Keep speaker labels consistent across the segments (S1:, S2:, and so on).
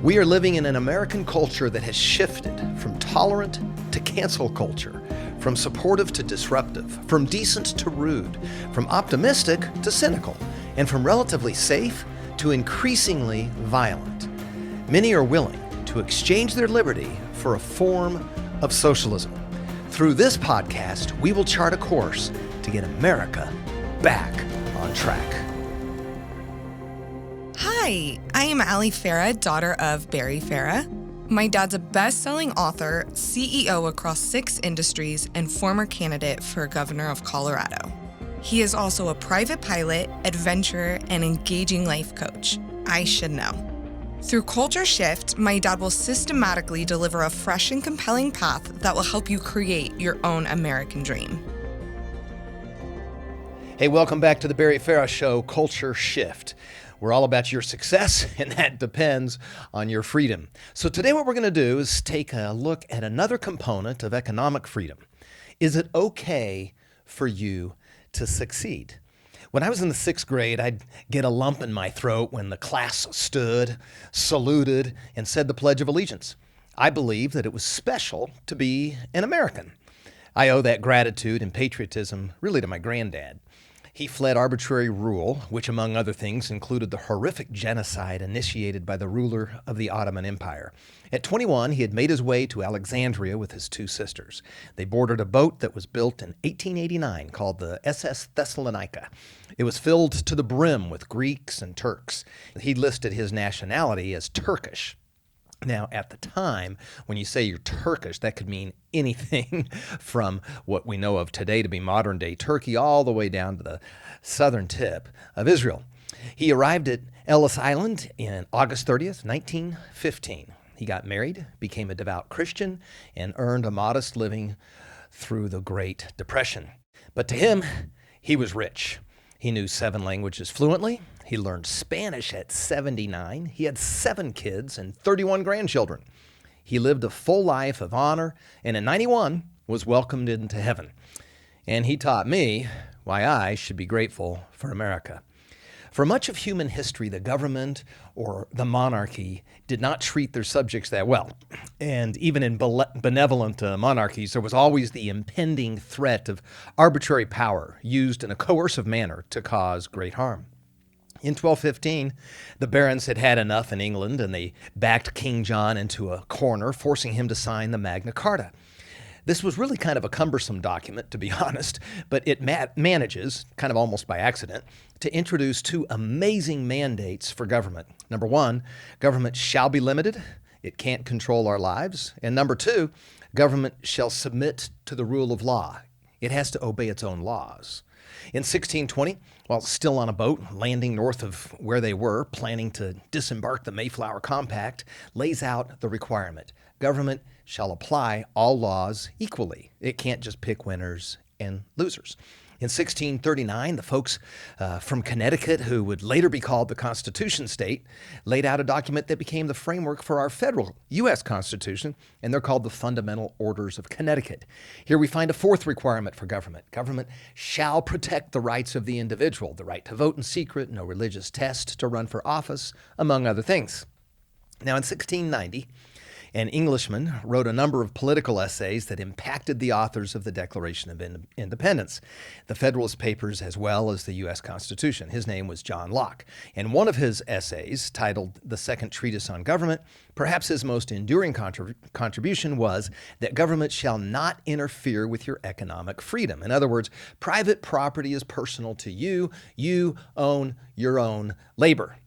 S1: We are living in an American culture that has shifted from tolerant to cancel culture, from supportive to disruptive, from decent to rude, from optimistic to cynical, and from relatively safe to increasingly violent. Many are willing to exchange their liberty for a form of socialism. Through this podcast, we will chart a course to get America back on track.
S2: Hi, I am Farah, daughter of Barry Farah. My dad's a best-selling author, CEO across 6 industries, and former candidate for governor of Colorado. He is also a private pilot, adventurer, and engaging life coach. I should know. Through Culture Shift, my dad will systematically deliver a fresh and compelling path that will help you create your own American dream.
S1: Hey, welcome back to the Barry Farah Show, Culture Shift. We're all about your success, and that depends on your freedom. So today what we're going to do is take a look at another component of economic freedom. Is it okay for you to succeed? When I was in the 6th grade, I'd get a lump in my throat when the class stood, saluted, and said the Pledge of Allegiance. I believed that it was special to be an American. I owe that gratitude and patriotism really to my granddad. He fled arbitrary rule, which among other things included the horrific genocide initiated by the ruler of the Ottoman Empire. At 21, he had made his way to Alexandria with his 2 sisters. They boarded a boat that was built in 1889 called the SS Thessalonica. It was filled to the brim with Greeks and Turks. He listed his nationality as Turkish. Now, at the time, when you say you're Turkish, that could mean anything from what we know of today to be modern-day Turkey all the way down to the southern tip of Israel. He arrived at Ellis Island in August 30th, 1915. He got married, became a devout Christian, and earned a modest living through the Great Depression. But to him, he was rich. He knew 7 languages fluently. He learned Spanish at 79. He had 7 kids and 31 grandchildren. He lived a full life of honor, and at 91 was welcomed into heaven. And he taught me why I should be grateful for America. For much of human history, the government or the monarchy did not treat their subjects that well. And even in benevolent monarchies, there was always the impending threat of arbitrary power used in a coercive manner to cause great harm. In 1215, the barons had had enough in England, and they backed King John into a corner, forcing him to sign the Magna Carta. This was really kind of a cumbersome document, to be honest, but it manages, kind of almost by accident, to introduce 2 amazing mandates for government. Number 1, government shall be limited. It can't control our lives. And number 2, government shall submit to the rule of law. It has to obey its own laws. In 1620, while still on a boat landing north of where they were, planning to disembark the Mayflower Compact, lays out the requirement. Government shall apply all laws equally. It can't just pick winners and losers. In 1639, the folks from Connecticut, who would later be called the Constitution State, laid out a document that became the framework for our federal U.S. Constitution, and they're called the Fundamental Orders of Connecticut. Here we find a 4th requirement for government. Government shall protect the rights of the individual, the right to vote in secret, no religious test to run for office, among other things. Now, in 1690, an Englishman wrote a number of political essays that impacted the authors of the Declaration of Independence, the Federalist Papers, as well as the U.S. Constitution. His name was John Locke. And one of his essays, titled The Second Treatise on Government, perhaps his most enduring contribution was that government shall not interfere with your economic freedom. In other words, private property is personal to you. You own your own labor.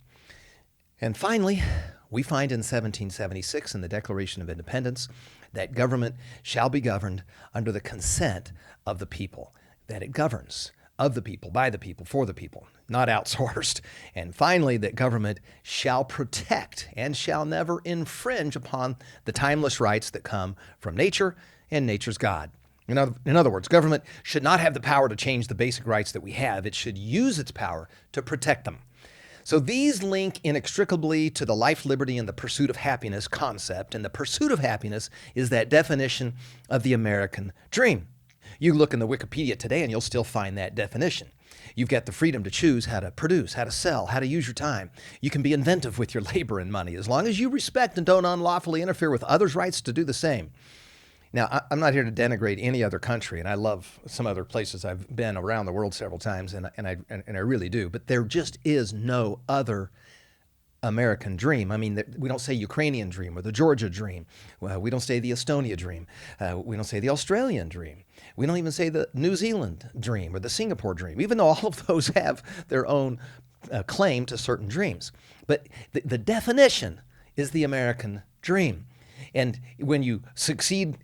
S1: And finally, we find in 1776 in the Declaration of Independence that government shall be governed under the consent of the people, that it governs of the people, by the people, for the people, not outsourced. And finally, that government shall protect and shall never infringe upon the timeless rights that come from nature and nature's God. In other words, government should not have the power to change the basic rights that we have. It should use its power to protect them. So these link inextricably to the life, liberty, and the pursuit of happiness concept. And the pursuit of happiness is that definition of the American dream. You look in the Wikipedia today and you'll still find that definition. You've got the freedom to choose how to produce, how to sell, how to use your time. You can be inventive with your labor and money as long as you respect and don't unlawfully interfere with others' rights to do the same. Now, I'm not here to denigrate any other country, and I love some other places. I've been around the world several times, and I really do. But there just is no other American dream. I mean, we don't say Ukrainian dream or the Georgia dream. We don't say the Estonia dream. We don't say the Australian dream. We don't even say the New Zealand dream or the Singapore dream, even though all of those have their own claim to certain dreams. But the definition is the American dream. And when you succeed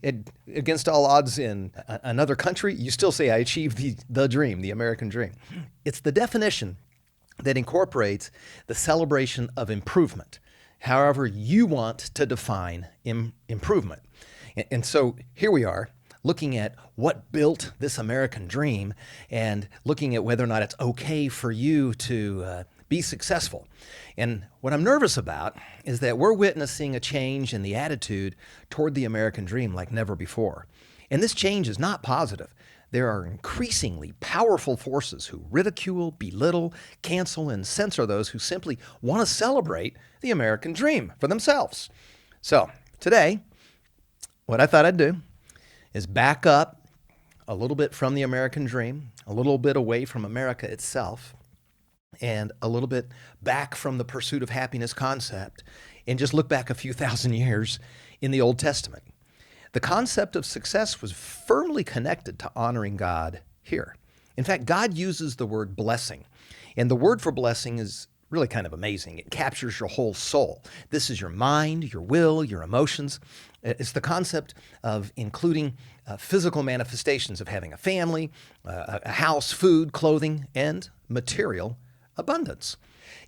S1: against all odds in another country, you still say, I achieved the dream, the American dream. It's the definition that incorporates the celebration of improvement, however you want to define improvement. And so here we are looking at what built this American dream and looking at whether or not it's okay for you to be successful. And what I'm nervous about is that we're witnessing a change in the attitude toward the American dream like never before. And this change is not positive. There are increasingly powerful forces who ridicule, belittle, cancel, and censor those who simply want to celebrate the American dream for themselves. So today, what I thought I'd do is back up a little bit from the American dream, a little bit away from America itself, and a little bit back from the pursuit of happiness concept, and just look back a few thousand years in the Old Testament. The concept of success was firmly connected to honoring God here. In fact, God uses the word blessing, and the word for blessing is really kind of amazing. It captures your whole soul. This is your mind, your will, your emotions. It's the concept of including physical manifestations of having a family, a house, food, clothing, and material abundance.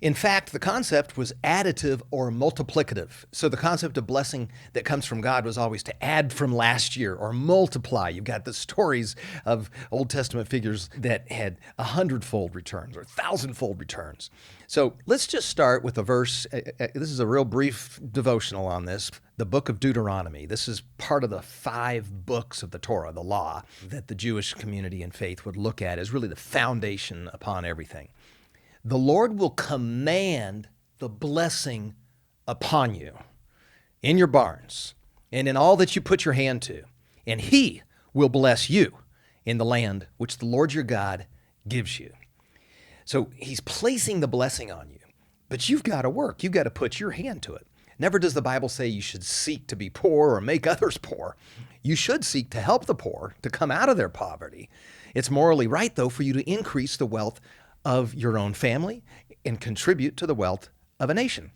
S1: In fact, the concept was additive or multiplicative. So the concept of blessing that comes from God was always to add from last year or multiply. You've got the stories of Old Testament figures that had 100-fold returns or 1,000-fold returns. So let's just start with a verse. This is a real brief devotional on this. The Book of Deuteronomy. This is part of the 5 books of the Torah, the law, that the Jewish community and faith would look at as really the foundation upon everything. The Lord will command the blessing upon you in your barns and in all that you put your hand to, and He will bless you in the land which the Lord your God gives you. So He's placing the blessing on you, but you've got to work. You've got to put your hand to it. Never does the Bible say you should seek to be poor or make others poor. You should seek to help the poor to come out of their poverty. It's morally right, though, for you to increase the wealth of your own family and contribute to the wealth of a nation.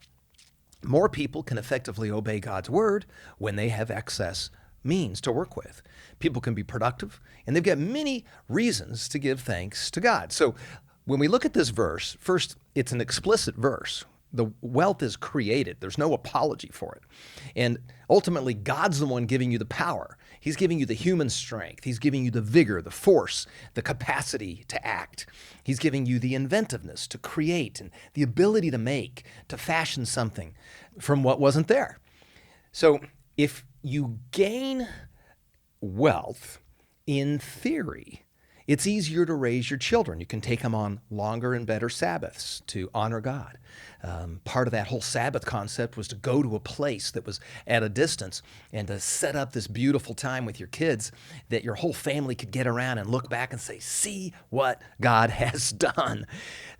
S1: More people can effectively obey God's word when they have excess means to work with. People can be productive, and they've got many reasons to give thanks to God. So when we look at this verse, first, it's an explicit verse. The wealth is created. There's no apology for it. And ultimately, God's the one giving you the power. He's giving you the human strength. He's giving you the vigor, the force, the capacity to act. He's giving you the inventiveness to create and the ability to make, to fashion something from what wasn't there. So if you gain wealth, in theory, it's easier to raise your children. You can take them on longer and better Sabbaths to honor God. Part of that whole Sabbath concept was to go to a place that was at a distance and to set up this beautiful time with your kids that your whole family could get around and look back and say, see what God has done.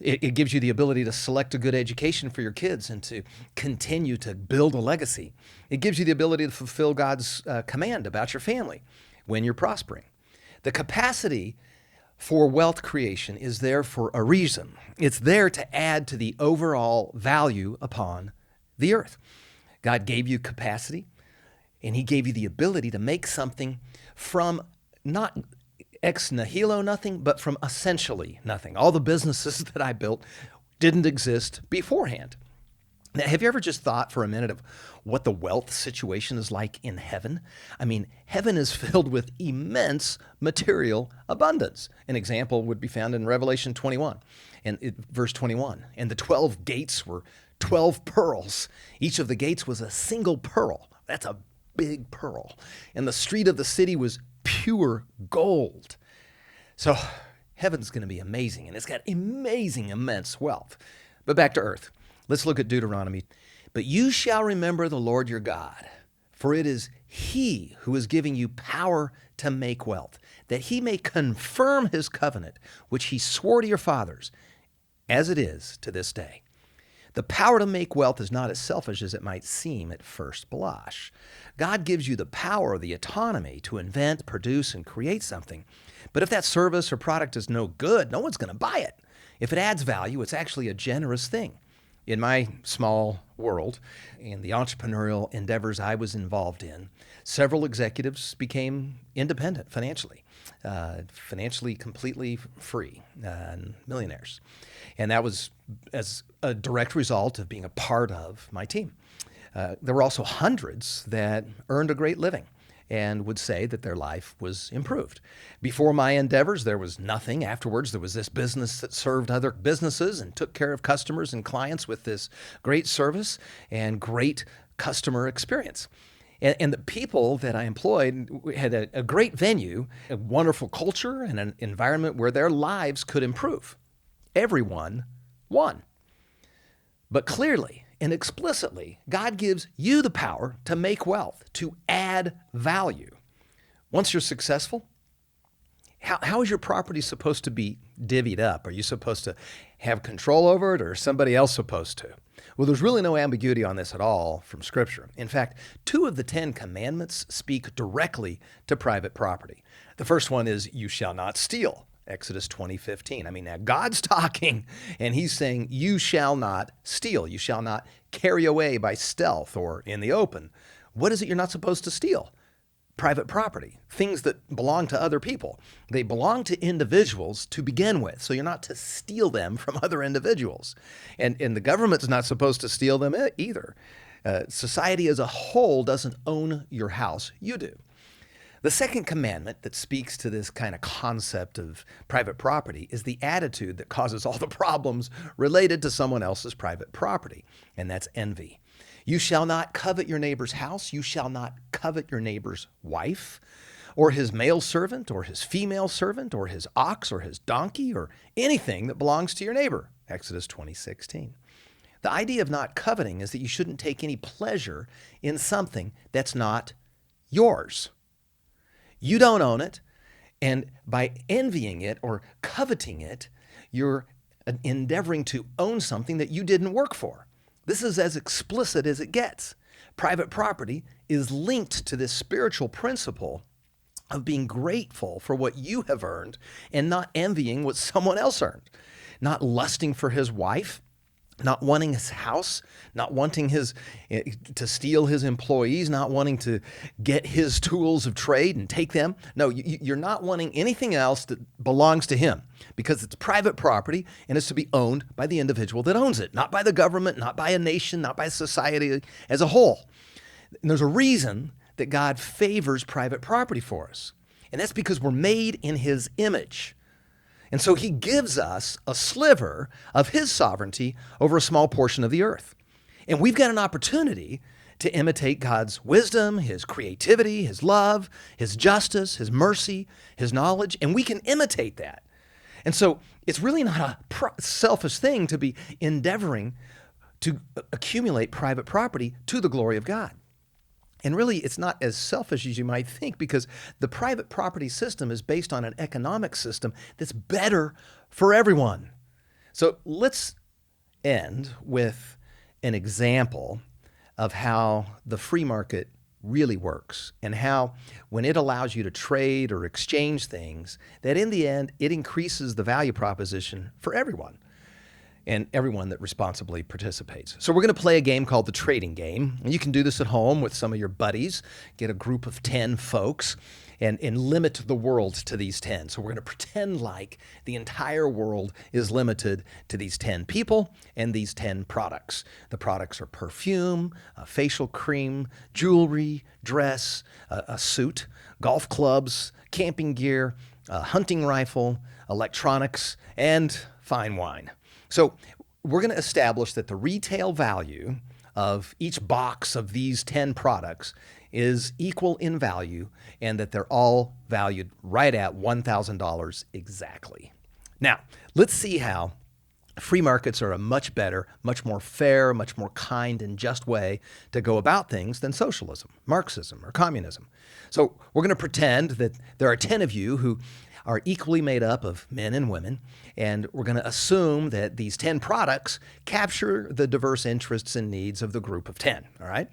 S1: It gives you the ability to select a good education for your kids and to continue to build a legacy. It gives you the ability to fulfill God's command about your family when you're prospering. The capacity for wealth creation is there for a reason. It's there to add to the overall value upon the earth. God gave you capacity, and He gave you the ability to make something from not ex nihilo nothing, but from essentially nothing. All the businesses that I built didn't exist beforehand. Now, have you ever just thought for a minute of what the wealth situation is like in heaven? I mean, heaven is filled with immense material abundance. An example would be found in Revelation 21, verse 21. And the 12 gates were 12 pearls. Each of the gates was a single pearl. That's a big pearl. And the street of the city was pure gold. So Heaven's going to be amazing, and it's got amazing, immense wealth. But back to earth. Let's look at Deuteronomy. But you shall remember the Lord your God, for it is he who is giving you power to make wealth, that he may confirm his covenant, which he swore to your fathers, as it is to this day. The power to make wealth is not as selfish as it might seem at first blush. God gives you the power, the autonomy to invent, produce, and create something. But if that service or product is no good, no one's going to buy it. If it adds value, it's actually a generous thing. In my small world, in the entrepreneurial endeavors I was involved in, several executives became independent financially, financially completely free, millionaires. And that was as a direct result of being a part of my team. There were also hundreds that earned a great living and would say that their life was improved. Before my endeavors, there was nothing. Afterwards, there was this business that served other businesses and took care of customers and clients with this great service and great customer experience. And the people that I employed had a great venue, a wonderful culture, and an environment where their lives could improve. Everyone won. But clearly and explicitly, God gives you the power to make wealth, to add value. Once you're successful, how is your property supposed to be divvied up? Are you supposed to have control over it, or is somebody else supposed to? Well, there's really no ambiguity on this at all from Scripture. In fact, 2 of the 10 commandments speak directly to private property. The first one is, you shall not steal. Exodus 20:15. I mean, now God's talking, and he's saying, you shall not steal. You shall not carry away by stealth or in the open. What is it you're not supposed to steal? Private property, things that belong to other people. They belong to individuals to begin with, so you're not to steal them from other individuals. And the government's not supposed to steal them either. Society as a whole doesn't own your house. You do. The second commandment that speaks to this kind of concept of private property is the attitude that causes all the problems related to someone else's private property, and that's envy. You shall not covet your neighbor's house. You shall not covet your neighbor's wife, or his male servant, or his female servant, or his ox, or his donkey, or anything that belongs to your neighbor. Exodus 20:16. The idea of not coveting is that you shouldn't take any pleasure in something that's not yours. You don't own it, and by envying it or coveting it, you're endeavoring to own something that you didn't work for. This is as explicit as it gets. Private property is linked to this spiritual principle of being grateful for what you have earned and not envying what someone else earned, not lusting for his wife, not wanting his house, not wanting to steal his employees, not wanting to get his tools of trade and take them. No, you're not wanting anything else that belongs to him, because it's private property and it's to be owned by the individual that owns it, not by the government, not by a nation, not by society as a whole. And there's a reason that God favors private property for us, and that's because we're made in his image. And so he gives us a sliver of his sovereignty over a small portion of the earth. And we've got an opportunity to imitate God's wisdom, his creativity, his love, his justice, his mercy, his knowledge, and we can imitate that. And so it's really not a selfish thing to be endeavoring to accumulate private property to the glory of God. And really, it's not as selfish as you might think, because the private property system is based on an economic system that's better for everyone. So let's end with an example of how the free market really works, and how when it allows you to trade or exchange things, that in the end, it increases the value proposition for everyone, and everyone that responsibly participates. So we're going to play a game called the trading game. And you can do this at home with some of your buddies. Get a group of 10 folks and limit the world to these 10. So we're going to pretend like the entire world is limited to these 10 people and these 10 products. The products are perfume, facial cream, jewelry, dress, a suit, golf clubs, camping gear, a hunting rifle, electronics, and fine wine. So we're going to establish that the retail value of each box of these 10 products is equal in value, and that they're all valued right at $1,000 exactly. Now, let's see how free markets are a much better, much more fair, much more kind and just way to go about things than socialism, Marxism, or communism. So we're going to pretend that there are 10 of you who are equally made up of men and women, and we're going to assume that these 10 products capture the diverse interests and needs of the group of 10, all right?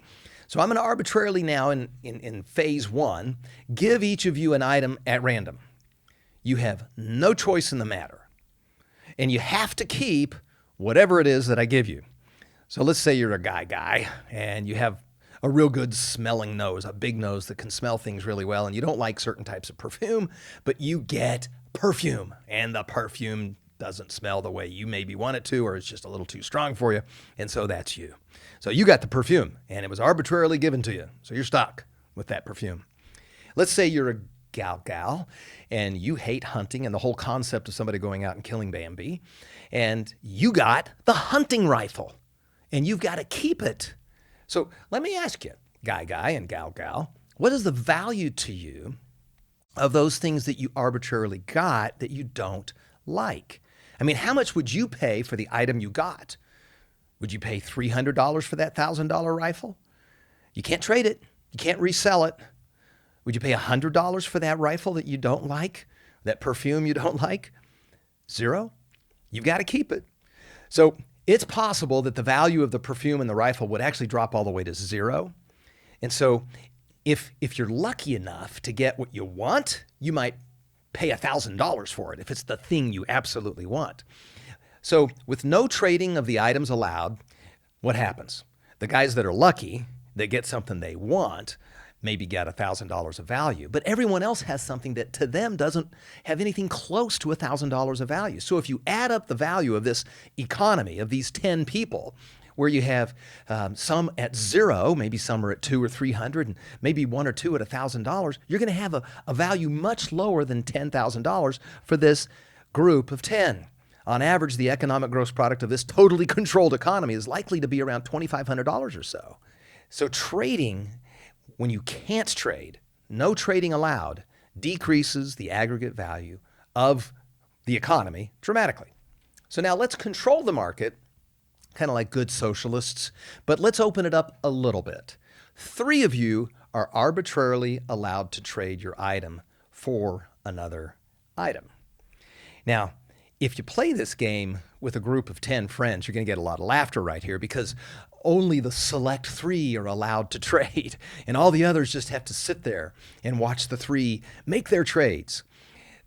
S1: So I'm going to arbitrarily now in phase one, give each of you an item at random. You have no choice in the matter. And you have to keep whatever it is that I give you. So let's say you're a guy, and you have a real good smelling nose, a big nose that can smell things really well, and you don't like certain types of perfume, but you get perfume, and the perfume doesn't smell the way you maybe want it to, or it's just a little too strong for you, and so that's you. So you got the perfume, and it was arbitrarily given to you, so you're stuck with that perfume. Let's say you're a gal, and you hate hunting and the whole concept of somebody going out and killing Bambi, and you got the hunting rifle, and you've got to keep it. So let me ask you, guy and gal, what is the value to you of those things that you arbitrarily got that you don't like? I mean, how much would you pay for the item you got? Would you pay $300 for that $1,000 rifle? You can't trade it. You can't resell it. Would you pay $100 for that rifle that you don't like, that perfume you don't like? Zero. You've got to keep it. So it's possible that the value of the perfume and the rifle would actually drop all the way to zero. And so if you're lucky enough to get what you want, you might pay $1,000 for it if it's the thing you absolutely want. So with no trading of the items allowed, what happens? The guys that are lucky, that get something they want, maybe get $1,000 of value, but everyone else has something that to them doesn't have anything close to $1,000 of value. So if you add up the value of this economy, of these 10 people, where you have some at zero, maybe some are at 200 or 300, and maybe one or two at $1,000, you're going to have a value much lower than $10,000 for this group of 10. On average, the economic gross product of this totally controlled economy is likely to be around $2,500 or so. So trading, when you can't trade, no trading allowed, decreases the aggregate value of the economy dramatically. So now let's control the market, kind of like good socialists, but let's open it up a little bit. 3 of you are arbitrarily allowed to trade your item for another item. Now, if you play this game with a group of 10 friends, you're going to get a lot of laughter right here, because only the select 3 are allowed to trade, and all the others just have to sit there and watch the 3 make their trades.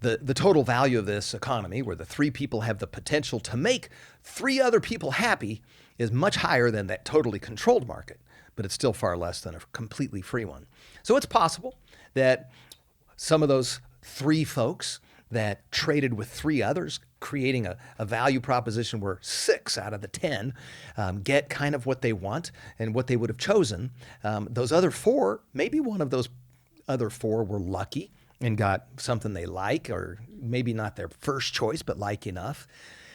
S1: The total value of this economy, where the 3 people have the potential to make 3 other people happy, is much higher than that totally controlled market, but it's still far less than a completely free one. So it's possible that some of those 3 folks that traded with 3 others, creating a value proposition where 6 out of the 10 get kind of what they want and what they would have chosen. Those other 4, maybe one of those other 4 were lucky and got something they like, or maybe not their first choice, but like enough.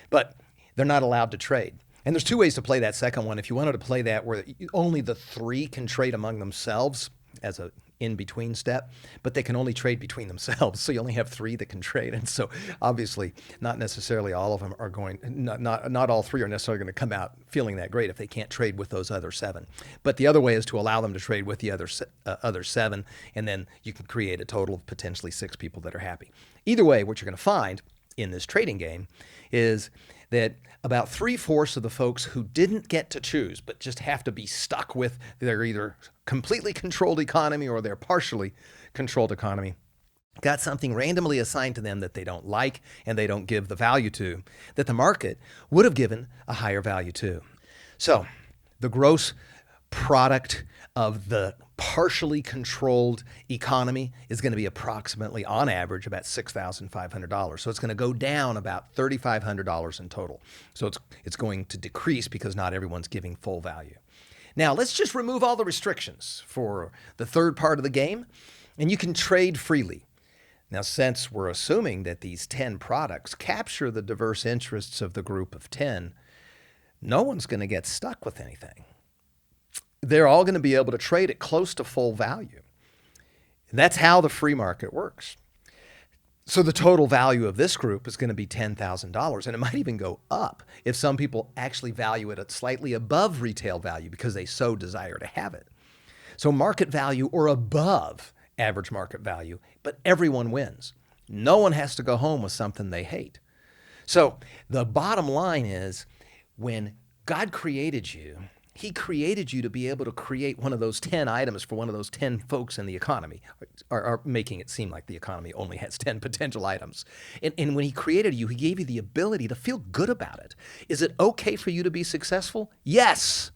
S1: But they're not allowed to trade. And there's 2 ways to play that second one. If you wanted to play that where only the 3 can trade among themselves as a in-between step, but they can only trade between themselves. So you only have 3 that can trade. And so obviously not necessarily all of them are going, not all 3 are necessarily going to come out feeling that great if they can't trade with those other 7. But the other way is to allow them to trade with the other 7, and then you can create a total of potentially 6 people that are happy. Either way, what you're going to find in this trading game is that about 3/4 of the folks who didn't get to choose, but just have to be stuck with their either completely controlled economy or their partially controlled economy, got something randomly assigned to them that they don't like and they don't give the value to, that the market would have given a higher value to. So the gross product of the partially controlled economy is going to be approximately, on average, about $6,500. So it's going to go down about $3,500 in total. So it's going to decrease because not everyone's giving full value. Now, let's just remove all the restrictions for the third part of the game, and you can trade freely. Now, since we're assuming that these 10 products capture the diverse interests of the group of 10, no one's going to get stuck with anything. They're all going to be able to trade at close to full value. And that's how the free market works. So the total value of this group is going to be $10,000, and it might even go up if some people actually value it at slightly above retail value because they so desire to have it. So market value or above average market value, but everyone wins. No one has to go home with something they hate. So the bottom line is, when God created you, he created you to be able to create one of those 10 items for one of those 10 folks in the economy, or making it seem like the economy only has 10 potential items. And when he created you, he gave you the ability to feel good about it. Is it okay for you to be successful? Yes.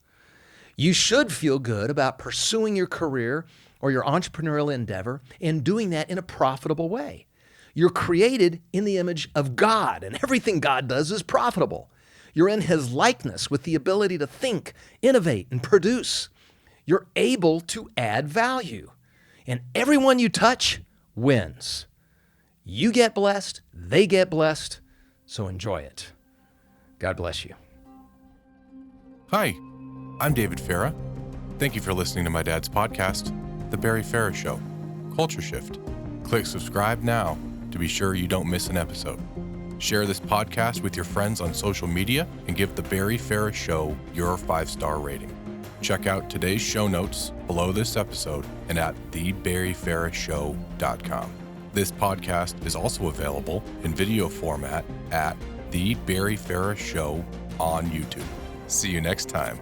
S1: You should feel good about pursuing your career or your entrepreneurial endeavor and doing that in a profitable way. You're created in the image of God, and everything God does is profitable. You're in his likeness with the ability to think, innovate, and produce. You're able to add value. And everyone you touch wins. You get blessed, they get blessed, so enjoy it. God bless you.
S3: Hi, I'm David Farah. Thank you for listening to my dad's podcast, The Barry Farah Show, Culture Shift. Click subscribe now to be sure you don't miss an episode. Share this podcast with your friends on social media and give The Barry Farah Show your 5-star rating. Check out today's show notes below this episode and at thebarryfarahshow.com. This podcast is also available in video format at The Barry Farah Show on YouTube. See you next time.